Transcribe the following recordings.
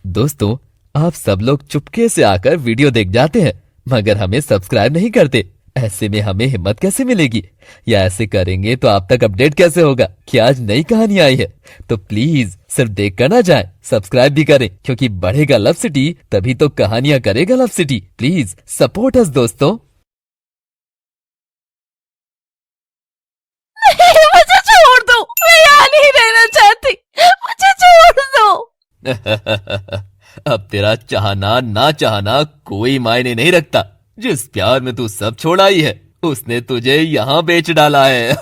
दोस्तों, आप सब लोग चुपके से आकर वीडियो देख जाते हैं मगर हमें सब्सक्राइब नहीं करते। ऐसे में हमें हिम्मत कैसे मिलेगी? या ऐसे करेंगे तो आप तक अपडेट कैसे होगा कि आज नई कहानी आई है? तो प्लीज सिर्फ देख कर ना जाए, सब्सक्राइब भी करें, क्योंकि बढ़ेगा लव सिटी तभी तो कहानियां करेगा love city. Please support us दोस्तों। मुझे छोड़ दो, मैं यहाँ नहीं रहना चाहती, मुझे छोड़ दो। अब तेरा चाहना ना चाहना कोई मायने नहीं रखता। जिस प्यार में तू सब छोड़ आई है उसने तुझे यहाँ बेच डाला है।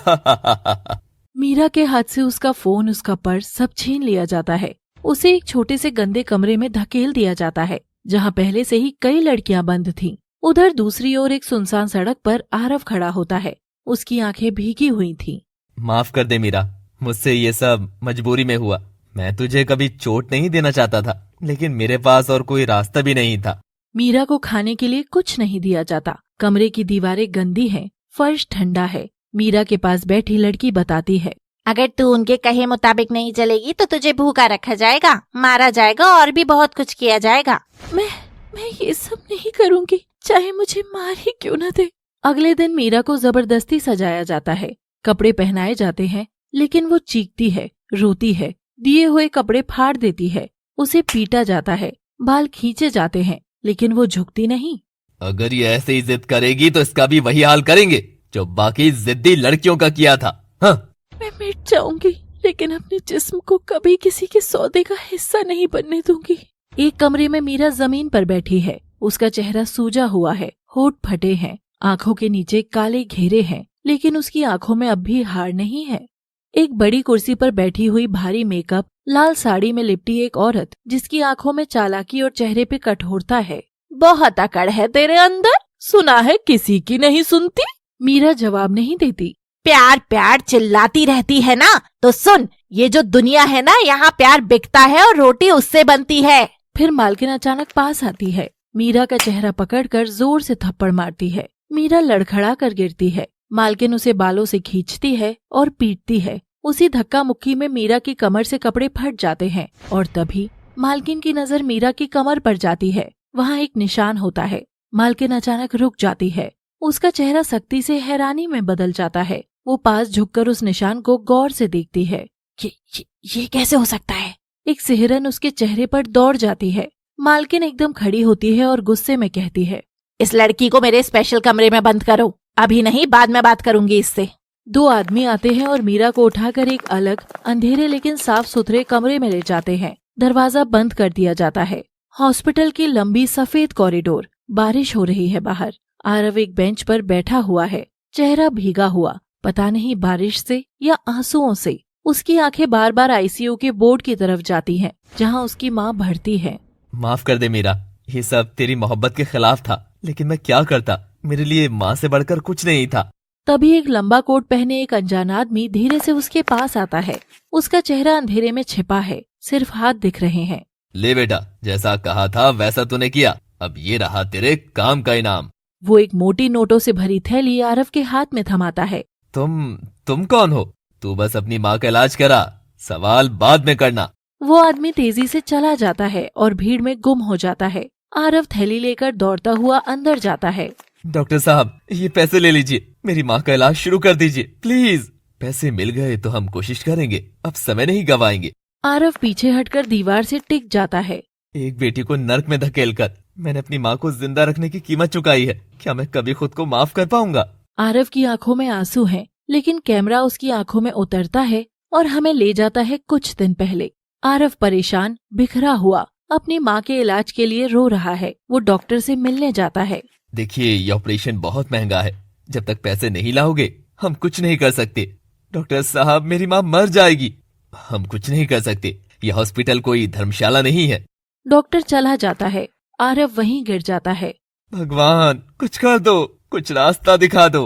मीरा के हाथ से उसका फोन, उसका पर्स सब छीन लिया जाता है। उसे एक छोटे से गंदे कमरे में धकेल दिया जाता है जहाँ पहले से ही कई लड़कियां बंद थीं। उधर दूसरी ओर एक सुनसान सड़क पर आरव खड़ा होता है। उसकी आंखें भीगी हुई थीं। माफ कर दे मीरा, मुझसे ये सब मजबूरी में हुआ। मैं तुझे कभी चोट नहीं देना चाहता था, लेकिन मेरे पास और कोई रास्ता भी नहीं था। मीरा को खाने के लिए कुछ नहीं दिया जाता। कमरे की दीवारें गंदी हैं, फर्श ठंडा है। मीरा के पास बैठी लड़की बताती है, अगर तू उनके कहे मुताबिक नहीं चलेगी तो तुझे भूखा रखा जाएगा, मारा जाएगा और भी बहुत कुछ किया जाएगा। मैं ये सब नहीं करूँगी, चाहे मुझे मार ही क्यों न दे। अगले दिन मीरा को जबरदस्ती सजाया जाता है, कपड़े पहनाए जाते हैं, लेकिन वो चीखती है, रोती है, दिए हुए कपड़े फाड़ देती है। उसे पीटा जाता है, बाल खींचे जाते हैं, लेकिन वो झुकती नहीं। अगर ये ऐसे ही जिद करेगी तो इसका भी वही हाल करेंगे जो बाकी जिद्दी लड़कियों का किया था। हाँ? मैं मिट जाऊंगी, लेकिन अपने जिस्म को कभी किसी के सौदे का हिस्सा नहीं बनने दूंगी। एक कमरे में मीरा जमीन पर बैठी है। उसका चेहरा सूजा हुआ है, होठ फटे हैं, आंखों के नीचे काले घेरे हैं, लेकिन उसकी आंखों में अब भी हार नहीं है। एक बड़ी कुर्सी पर बैठी हुई, भारी मेकअप, लाल साड़ी में लिपटी एक औरत, जिसकी आंखों में चालाकी और चेहरे पे कठोरता है। बहुत अकड़ है तेरे अंदर, सुना है किसी की नहीं सुनती। मीरा जवाब नहीं देती। प्यार प्यार चिल्लाती रहती है ना, तो सुन, ये जो दुनिया है ना, यहाँ प्यार बिकता है और रोटी उससे बनती है। फिर मालकिन अचानक पास आती है, मीरा का चेहरा पकड़कर जोर से थप्पड़ मारती है। मीरा लड़खड़ा कर गिरती है। मालकिन उसे बालों से खींचती है और पीटती है। उसी धक्का मुक्की में मीरा की कमर से कपड़े फट जाते हैं और तभी मालकिन की नजर मीरा की कमर पर जाती है। वहाँ एक निशान होता है। मालकिन अचानक रुक जाती है। उसका चेहरा सख्ती से हैरानी में बदल जाता है। वो पास झुककर उस निशान को गौर से देखती है। ये कैसे हो सकता है? एक सिहरन उसके चेहरे पर दौड़ जाती है। मालकिन एकदम खड़ी होती है और गुस्से में कहती है, इस लड़की को मेरे स्पेशल कमरे में बंद करो, अभी नहीं बाद में बात करूंगी इससे। दो आदमी आते हैं और मीरा को उठाकर एक अलग, अंधेरे लेकिन साफ सुथरे कमरे में ले जाते हैं। दरवाजा बंद कर दिया जाता है। हॉस्पिटल की लंबी सफेद कॉरिडोर, बारिश हो रही है बाहर। आरव एक बेंच पर बैठा हुआ है, चेहरा भीगा हुआ, पता नहीं बारिश से या आंसुओं से। उसकी आंखें बार बार आईसीयू के बोर्ड की तरफ जाती हैं, जहां उसकी माँ भर्ती है। माफ कर दे मीरा, ये सब तेरी मोहब्बत के खिलाफ था, लेकिन मैं क्या करता, मेरे लिए माँ से बढ़कर कुछ नहीं था। तभी एक लंबा कोट पहने एक अनजान आदमी धीरे से उसके पास आता है। उसका चेहरा अंधेरे में छिपा है, सिर्फ हाथ दिख रहे हैं। ले बेटा, जैसा कहा था वैसा तूने किया, अब ये रहा तेरे काम का इनाम। वो एक मोटी नोटों से भरी थैली आरव के हाथ में थमाता है। तुम कौन हो? तू बस अपनी माँ का इलाज करा, सवाल बाद में करना। वो आदमी तेजी से चला जाता है और भीड़ में गुम हो जाता है। आरव थैली लेकर दौड़ता हुआ अंदर जाता है। डॉक्टर साहब, ये पैसे ले लीजिए, मेरी माँ का इलाज शुरू कर दीजिए प्लीज। पैसे मिल गए तो हम कोशिश करेंगे, अब समय नहीं गवाएंगे। आरव पीछे हटकर दीवार से टिक जाता है। एक बेटी को नर्क में धकेलकर मैंने अपनी माँ को जिंदा रखने की कीमत चुकाई है, क्या मैं कभी खुद को माफ कर पाऊंगा? आरव की आंखों में आंसू हैं, लेकिन कैमरा उसकी आंखों में उतरता है और हमें ले जाता है कुछ दिन पहले। आरव परेशान, बिखरा हुआ, अपनी माँ के इलाज के लिए रो रहा है। वो डॉक्टर से मिलने जाता है। देखिए, ये ऑपरेशन बहुत महंगा है, जब तक पैसे नहीं लाओगे हम कुछ नहीं कर सकते। डॉक्टर साहब, मेरी माँ मर जाएगी, हम कुछ नहीं कर सकते, यह हॉस्पिटल कोई धर्मशाला नहीं है। डॉक्टर चला जाता है। आरव वहीं गिर जाता है। भगवान, कुछ कर दो, कुछ रास्ता दिखा दो।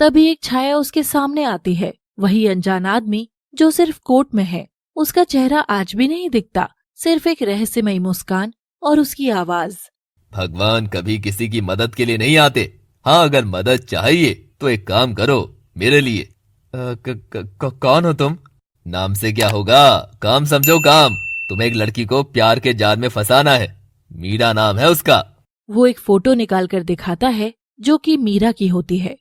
तभी एक छाया उसके सामने आती है, वही अनजान आदमी जो सिर्फ कोट में है। उसका चेहरा आज भी नहीं दिखता, सिर्फ एक रहस्यमयी मुस्कान और उसकी आवाज। भगवान कभी किसी की मदद के लिए नहीं आते। हाँ, अगर मदद चाहिए तो एक काम करो मेरे लिए। कौन हो तुम? नाम से क्या होगा, काम समझो काम। तुम्हें एक लड़की को प्यार के जाल में फंसाना है। मीरा नाम है उसका। वो एक फोटो निकाल कर दिखाता है जो कि मीरा की होती है।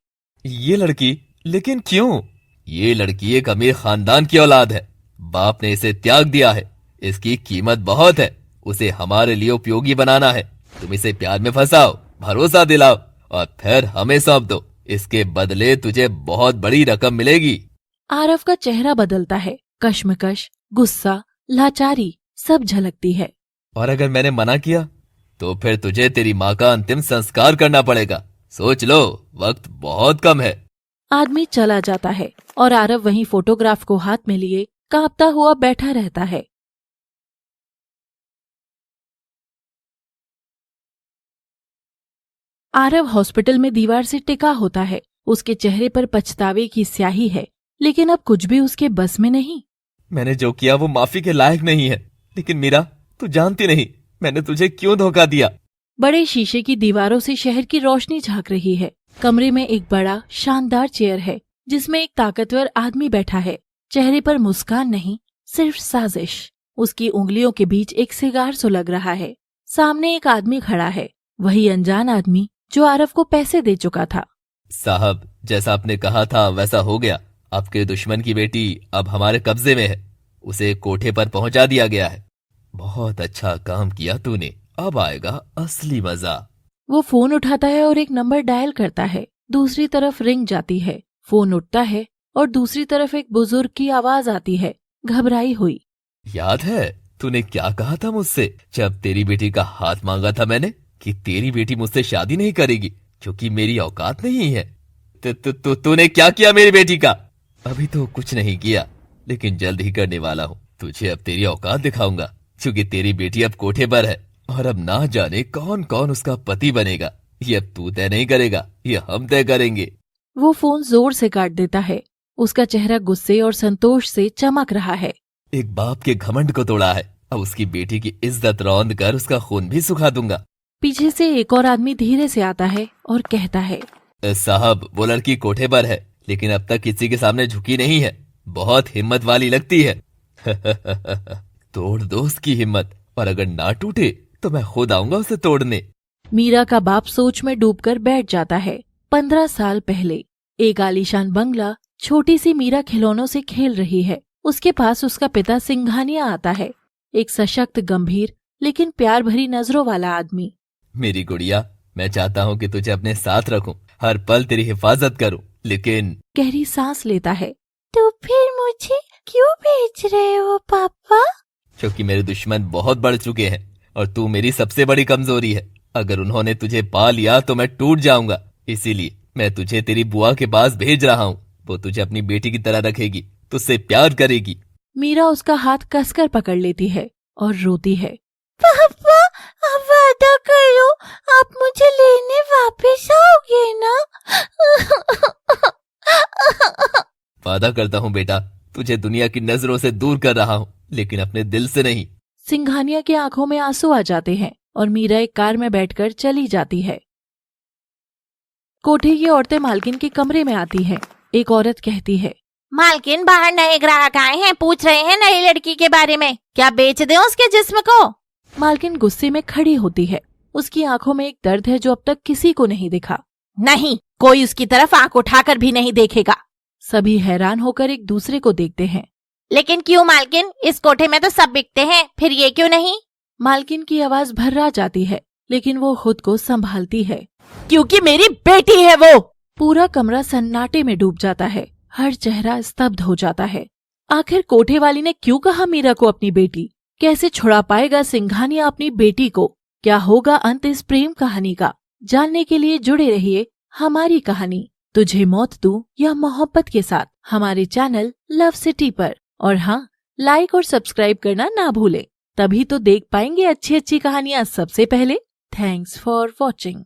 ये लड़की? लेकिन क्यों? ये लड़की एक अमीर खानदान की औलाद है। बाप ने इसे त्याग दिया है। इसकी कीमत बहुत है। उसे हमारे लिए उपयोगी बनाना है। तुम इसे प्यार में फंसाओ, भरोसा दिलाओ और फिर हमें सौंप दो। इसके बदले तुझे बहुत बड़ी रकम मिलेगी। आरव का चेहरा बदलता है। कश्मकश, गुस्सा, लाचारी सब झलकती है। और अगर मैंने मना किया तो फिर तुझे तेरी माँ का अंतिम संस्कार करना पड़ेगा। सोच लो, वक्त बहुत कम है। आदमी चला जाता है और आरव वहीं फोटोग्राफ को हाथ में लिए कांपता हुआ बैठा रहता है। आरव हॉस्पिटल में दीवार से टिका होता है। उसके चेहरे पर पछतावे की स्याही है, लेकिन अब कुछ भी उसके बस में नहीं। मैंने जो किया वो माफी के लायक नहीं है, लेकिन मीरा, तू जानती नहीं मैंने तुझे क्यों धोखा दिया। बड़े शीशे की दीवारों से शहर की रोशनी झांक रही है। कमरे में एक बड़ा शानदार चेयर है जिसमें एक ताकतवर आदमी बैठा है। चेहरे पर मुस्कान नहीं, सिर्फ साजिश। उसकी उंगलियों के बीच एक सिगार सुलग रहा है। सामने एक आदमी खड़ा है, वही अनजान आदमी जो आरव को पैसे दे चुका था। साहब, जैसा आपने कहा था वैसा हो गया। आपके दुश्मन की बेटी अब हमारे कब्जे में है। उसे कोठे पर पहुंचा दिया गया है। बहुत अच्छा काम किया तूने। अब आएगा असली मजा। वो फोन उठाता है और एक नंबर डायल करता है। दूसरी तरफ रिंग जाती है। फोन उठता है और दूसरी तरफ एक बुजुर्ग की आवाज आती है, घबराई हुई। याद है तूने क्या कहा था मुझसे जब तेरी बेटी का हाथ मांगा था मैंने, कि तेरी बेटी मुझसे शादी नहीं करेगी क्योंकि मेरी औकात नहीं है। तूने क्या किया मेरी बेटी का? अभी तो कुछ नहीं किया, लेकिन जल्द ही करने वाला हूँ। तुझे अब तेरी औकात दिखाऊंगा, क्योंकि तेरी बेटी अब कोठे पर है और अब ना जाने कौन कौन उसका पति बनेगा। ये अब तू तय नहीं करेगा, ये हम तय करेंगे। वो फोन जोर से काट देता है। उसका चेहरा गुस्से और संतोष से चमक रहा है। एक बाप के घमंड को तोड़ा है, अब उसकी बेटी की इज्जत रौंद कर उसका खून भी सुखा दूंगा। पीछे से एक और आदमी धीरे से आता है और कहता है, साहब, वो लड़की कोठे पर है, लेकिन अब तक किसी के सामने झुकी नहीं है। बहुत हिम्मत वाली लगती है। तोड़ दो उसकी हिम्मत, और अगर ना टूटे तो मैं खुद आऊंगा उसे तोड़ने। मीरा का बाप सोच में डूबकर बैठ जाता है। 15 साल पहले एक आलीशान बंगला, छोटी सी मीरा खिलौनों से खेल रही है। उसके पास उसका पिता सिंघानिया आता है, एक सशक्त, गंभीर लेकिन प्यार भरी नजरों वाला आदमी। मेरी गुड़िया, मैं चाहता हूँ कि तुझे अपने साथ रखूं, हर पल तेरी हिफाजत करूं, लेकिन गहरी सांस लेता है। तो फिर मुझे क्यों भेज रहे हो पापा? क्योंकि मेरे दुश्मन बहुत बढ़ चुके हैं और तू मेरी सबसे बड़ी कमजोरी है। अगर उन्होंने तुझे पा लिया तो मैं टूट जाऊंगा। इसीलिए मैं तुझे तेरी बुआ के पास भेज रहा हूँ। वो तुझे अपनी बेटी की तरह रखेगी, तुझसे प्यार करेगी। मीरा उसका हाथ कसकर पकड़ लेती है और रोती है। पापा, आप वादा करो, आप मुझे लेने वापस आओगे ना? वादा करता हूँ बेटा, तुझे दुनिया की नजरों से दूर कर रहा हूँ, लेकिन अपने दिल से नहीं। सिंघानिया की आंखों में आंसू आ जाते हैं और मीरा एक कार में बैठकर चली जाती है। कोठे की औरतें मालकिन के कमरे में आती हैं। एक औरत कहती है, मालकिन, बाहर नए ग्राहक आए हैं, पूछ रहे हैं नई लड़की के बारे में। क्या बेच दें उसके जिस्म को? मालकिन गुस्से में खड़ी होती है। उसकी आंखों में एक दर्द है जो अब तक किसी को नहीं दिखा। नहीं, कोई उसकी तरफ आंख उठाकर भी नहीं देखेगा। सभी हैरान होकर एक दूसरे को देखते हैं। लेकिन क्यों मालकिन? इस कोठे में तो सब बिकते हैं, फिर ये क्यों नहीं? मालकिन की आवाज भर्रा जाती है, लेकिन वो खुद को संभालती है। क्योंकि मेरी बेटी है वो। पूरा कमरा सन्नाटे में डूब जाता है। हर चेहरा स्तब्ध हो जाता है। आखिर कोठे वाली ने क्यों कहा मीरा को अपनी बेटी? कैसे छुड़ा पाएगा सिंघानिया अपनी बेटी को? क्या होगा अंत इस प्रेम कहानी का? जानने के लिए जुड़े रहिए हमारी कहानी तुझे मौत दूं या मोहब्बत के साथ हमारे चैनल लव सिटी पर। और हाँ, लाइक और सब्सक्राइब करना ना भूलें, तभी तो देख पाएंगे अच्छी अच्छी कहानियां सबसे पहले। Thanks for watching.